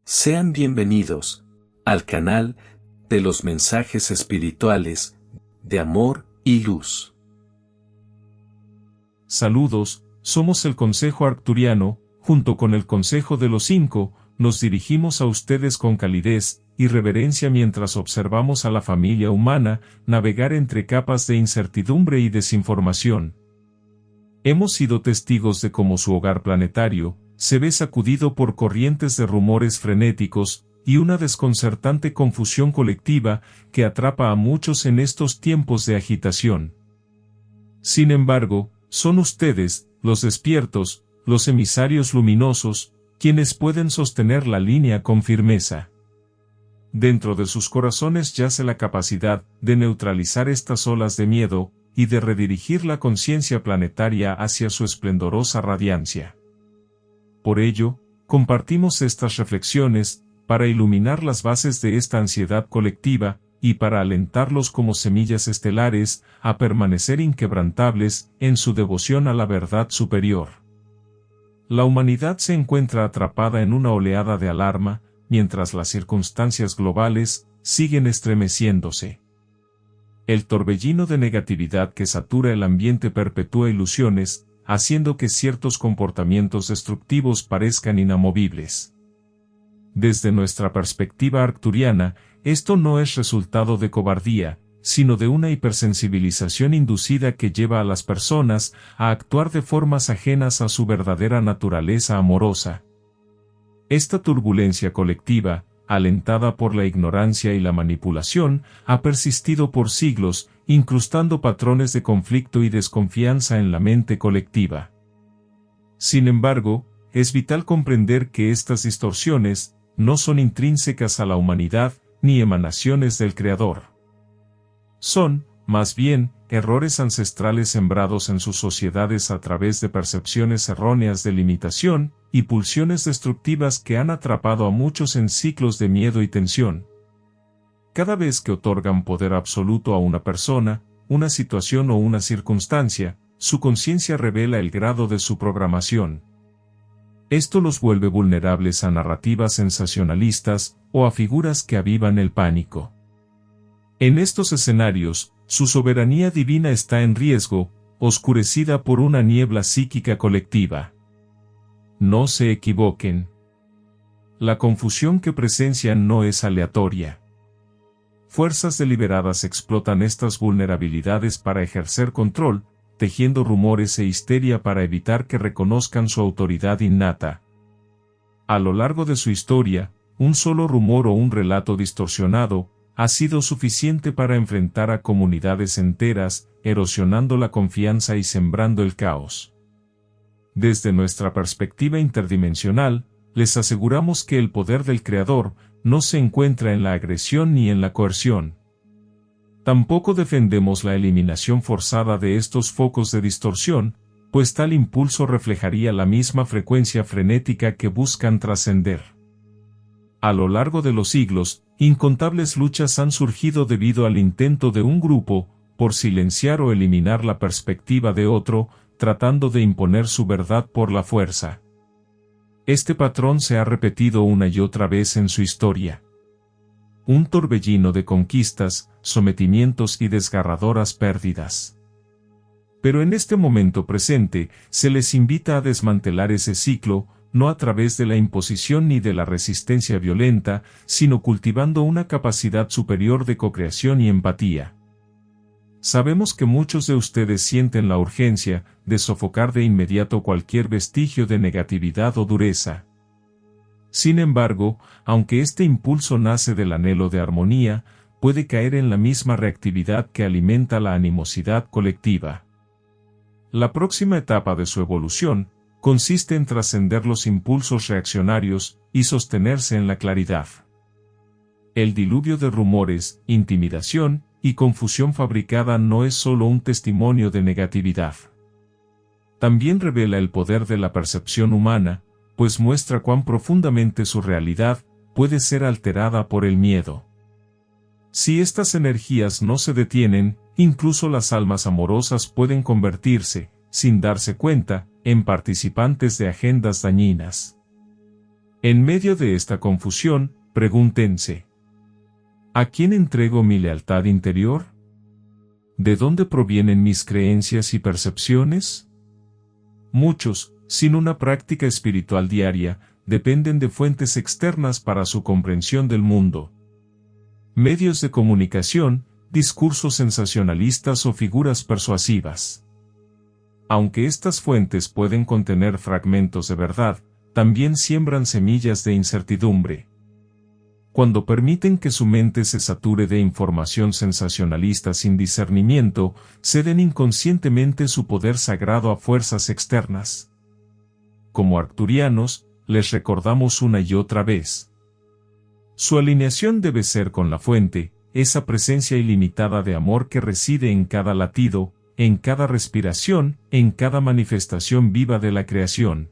Sean bienvenidos al canal de los mensajes espirituales de amor y luz. Saludos, somos el Consejo Arcturiano, junto con el Consejo de los Cinco, nos dirigimos a ustedes con calidez y reverencia mientras observamos a la familia humana navegar entre capas de incertidumbre y desinformación. Hemos sido testigos de cómo su hogar planetario se ve sacudido por corrientes de rumores frenéticos y una desconcertante confusión colectiva que atrapa a muchos en estos tiempos de agitación. Sin embargo, son ustedes, los despiertos, los emisarios luminosos, quienes pueden sostener la línea con firmeza. Dentro de sus corazones yace la capacidad de neutralizar estas olas de miedo y de redirigir la conciencia planetaria hacia su esplendorosa radiancia. Por ello, compartimos estas reflexiones, para iluminar las bases de esta ansiedad colectiva, y para alentarlos como semillas estelares, a permanecer inquebrantables en su devoción a la verdad superior. La humanidad se encuentra atrapada en una oleada de alarma, mientras las circunstancias globales siguen estremeciéndose. El torbellino de negatividad que satura el ambiente perpetúa ilusiones, haciendo que ciertos comportamientos destructivos parezcan inamovibles. Desde nuestra perspectiva arcturiana, esto no es resultado de cobardía, sino de una hipersensibilización inducida que lleva a las personas a actuar de formas ajenas a su verdadera naturaleza amorosa. Esta turbulencia colectiva, alentada por la ignorancia y la manipulación, ha persistido por siglos, incrustando patrones de conflicto y desconfianza en la mente colectiva. Sin embargo, es vital comprender que estas distorsiones no son intrínsecas a la humanidad, ni emanaciones del Creador. Son, más bien, errores ancestrales sembrados en sus sociedades a través de percepciones erróneas de limitación y pulsiones destructivas que han atrapado a muchos en ciclos de miedo y tensión. Cada vez que otorgan poder absoluto a una persona, una situación o una circunstancia, su conciencia revela el grado de su programación. Esto los vuelve vulnerables a narrativas sensacionalistas o a figuras que avivan el pánico. En estos escenarios, su soberanía divina está en riesgo, oscurecida por una niebla psíquica colectiva. No se equivoquen. La confusión que presencian no es aleatoria. Fuerzas deliberadas explotan estas vulnerabilidades para ejercer control, tejiendo rumores e histeria para evitar que reconozcan su autoridad innata. A lo largo de su historia, un solo rumor o un relato distorsionado ha sido suficiente para enfrentar a comunidades enteras, erosionando la confianza y sembrando el caos. Desde nuestra perspectiva interdimensional, les aseguramos que el poder del Creador no se encuentra en la agresión ni en la coerción. Tampoco defendemos la eliminación forzada de estos focos de distorsión, pues tal impulso reflejaría la misma frecuencia frenética que buscan trascender. A lo largo de los siglos, incontables luchas han surgido debido al intento de un grupo, por silenciar o eliminar la perspectiva de otro, tratando de imponer su verdad por la fuerza. Este patrón se ha repetido una y otra vez en su historia. Un torbellino de conquistas, sometimientos y desgarradoras pérdidas. Pero en este momento presente, se les invita a desmantelar ese ciclo, no a través de la imposición ni de la resistencia violenta, sino cultivando una capacidad superior de cocreación y empatía. Sabemos que muchos de ustedes sienten la urgencia de sofocar de inmediato cualquier vestigio de negatividad o dureza. Sin embargo, aunque este impulso nace del anhelo de armonía, puede caer en la misma reactividad que alimenta la animosidad colectiva. La próxima etapa de su evolución consiste en trascender los impulsos reaccionarios y sostenerse en la claridad. El diluvio de rumores, intimidación y confusión fabricada no es solo un testimonio de negatividad. También revela el poder de la percepción humana, pues muestra cuán profundamente su realidad puede ser alterada por el miedo. Si estas energías no se detienen, incluso las almas amorosas pueden convertirse, sin darse cuenta, en participantes de agendas dañinas. En medio de esta confusión, pregúntense: ¿a quién entrego mi lealtad interior? ¿De dónde provienen mis creencias y percepciones? Muchos, sin una práctica espiritual diaria, dependen de fuentes externas para su comprensión del mundo. Medios de comunicación, discursos sensacionalistas o figuras persuasivas. Aunque estas fuentes pueden contener fragmentos de verdad, también siembran semillas de incertidumbre. Cuando permiten que su mente se sature de información sensacionalista sin discernimiento, ceden inconscientemente su poder sagrado a fuerzas externas. Como arcturianos, les recordamos una y otra vez: su alineación debe ser con la fuente, esa presencia ilimitada de amor que reside en cada latido, en cada respiración, en cada manifestación viva de la creación.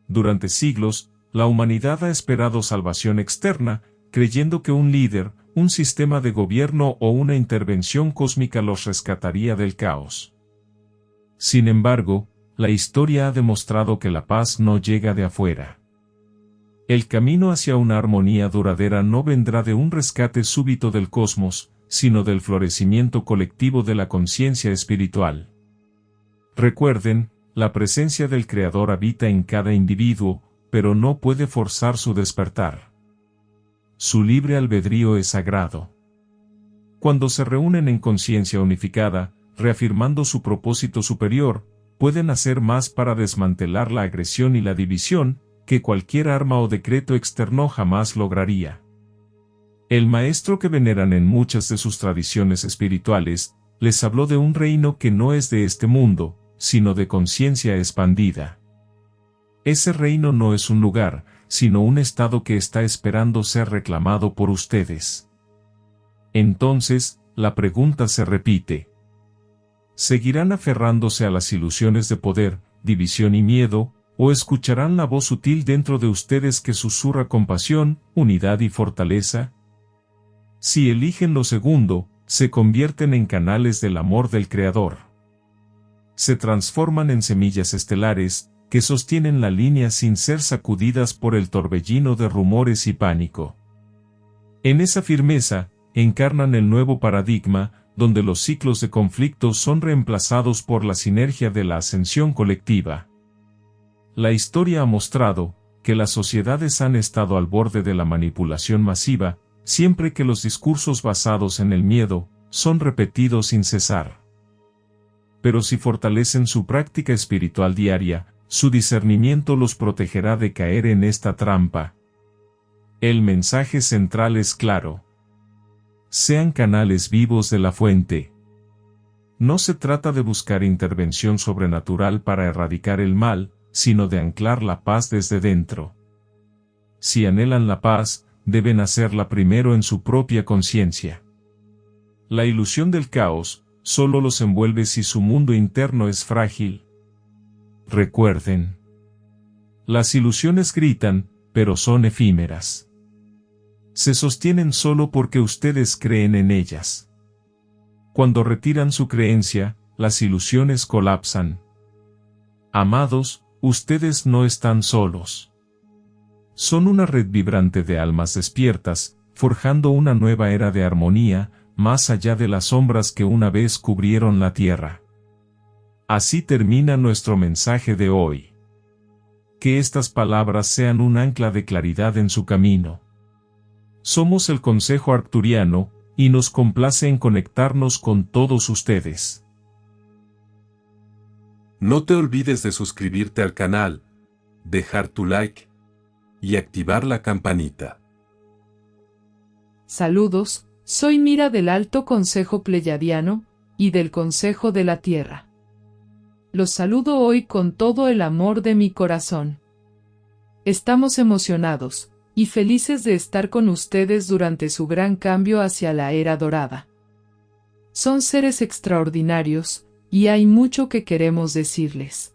Durante siglos, la humanidad ha esperado salvación externa, creyendo que un líder, un sistema de gobierno o una intervención cósmica los rescataría del caos. Sin embargo, la historia ha demostrado que la paz no llega de afuera. El camino hacia una armonía duradera no vendrá de un rescate súbito del cosmos, sino del florecimiento colectivo de la conciencia espiritual. Recuerden, la presencia del Creador habita en cada individuo, pero no puede forzar su despertar. Su libre albedrío es sagrado. Cuando se reúnen en conciencia unificada, reafirmando su propósito superior, pueden hacer más para desmantelar la agresión y la división, que cualquier arma o decreto externo jamás lograría. El maestro que veneran en muchas de sus tradiciones espirituales, les habló de un reino que no es de este mundo, sino de conciencia expandida. Ese reino no es un lugar, sino un estado que está esperando ser reclamado por ustedes. Entonces, la pregunta se repite: ¿seguirán aferrándose a las ilusiones de poder, división y miedo, o escucharán la voz sutil dentro de ustedes que susurra compasión, unidad y fortaleza? Si eligen lo segundo, se convierten en canales del amor del Creador. Se transforman en semillas estelares, que sostienen la línea sin ser sacudidas por el torbellino de rumores y pánico. En esa firmeza, encarnan el nuevo paradigma, donde los ciclos de conflicto son reemplazados por la sinergia de la ascensión colectiva. La historia ha mostrado que las sociedades han estado al borde de la manipulación masiva, siempre que los discursos basados en el miedo son repetidos sin cesar. Pero si fortalecen su práctica espiritual diaria, su discernimiento los protegerá de caer en esta trampa. El mensaje central es claro: sean canales vivos de la fuente. No se trata de buscar intervención sobrenatural para erradicar el mal, sino de anclar la paz desde dentro. Si anhelan la paz, deben hacerla primero en su propia conciencia. La ilusión del caos solo los envuelve si su mundo interno es frágil. Recuerden, las ilusiones gritan, pero son efímeras. Se sostienen solo porque ustedes creen en ellas. Cuando retiran su creencia, las ilusiones colapsan. Amados, ustedes no están solos. Son una red vibrante de almas despiertas, forjando una nueva era de armonía, más allá de las sombras que una vez cubrieron la tierra. Así termina nuestro mensaje de hoy. Que estas palabras sean un ancla de claridad en su camino. Somos el Consejo Arcturiano, y nos complace en conectarnos con todos ustedes. No te olvides de suscribirte al canal, dejar tu like y activar la campanita. Saludos, soy Mira del Alto Consejo Pleyadiano, y del Consejo de la Tierra. Los saludo hoy con todo el amor de mi corazón. Estamos emocionados y felices de estar con ustedes durante su gran cambio hacia la era dorada. Son seres extraordinarios, y hay mucho que queremos decirles.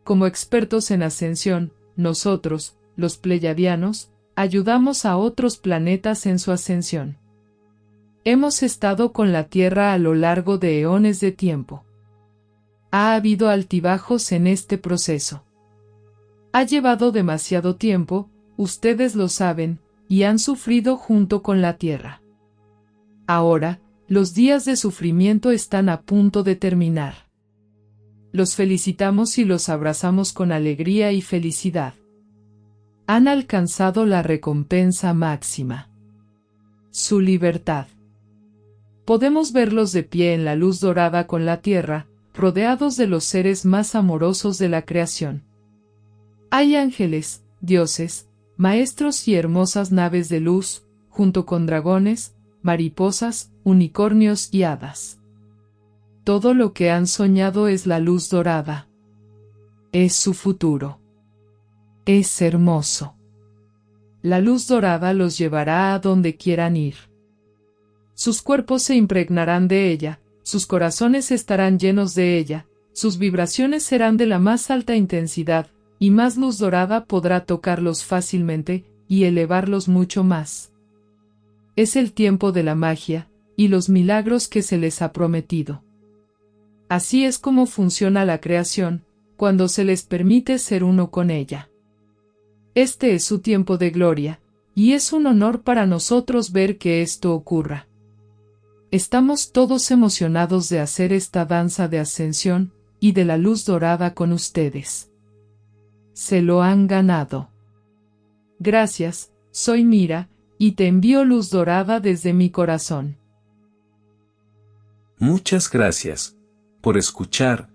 Como expertos en ascensión, nosotros, los pleyadianos, ayudamos a otros planetas en su ascensión. Hemos estado con la Tierra a lo largo de eones de tiempo. Ha habido altibajos en este proceso. Ha llevado demasiado tiempo, ustedes lo saben, y han sufrido junto con la tierra. Ahora, los días de sufrimiento están a punto de terminar. Los felicitamos y los abrazamos con alegría y felicidad. Han alcanzado la recompensa máxima. Su libertad. Podemos verlos de pie en la luz dorada con la tierra, rodeados de los seres más amorosos de la creación. Hay ángeles, dioses, maestros y hermosas naves de luz, junto con dragones, mariposas, unicornios y hadas. Todo lo que han soñado es la luz dorada. Es su futuro. Es hermoso. La luz dorada los llevará a donde quieran ir. Sus cuerpos se impregnarán de ella, sus corazones estarán llenos de ella, sus vibraciones serán de la más alta intensidad, y más luz dorada podrá tocarlos fácilmente, y elevarlos mucho más. Es el tiempo de la magia, y los milagros que se les ha prometido. Así es como funciona la creación, cuando se les permite ser uno con ella. Este es su tiempo de gloria, y es un honor para nosotros ver que esto ocurra. Estamos todos emocionados de hacer esta danza de ascensión, y de la luz dorada con ustedes. Se lo han ganado. Gracias, soy Mira, y te envío luz dorada desde mi corazón. Muchas gracias por escuchar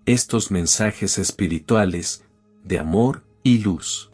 estos mensajes espirituales de amor y luz.